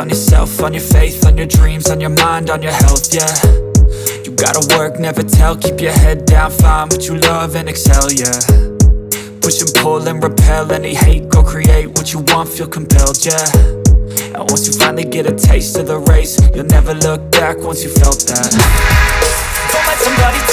on yourself, on your faith, on your dreams, on your mind, on your health, yeah. You gotta work, never tell, keep your head down, find what you love and excel, yeah. Push and pull and repel any hate, go create what you want, feel compelled, yeah. And once you finally get a taste of the race, you'll never look back once you felt that. Don't let somebody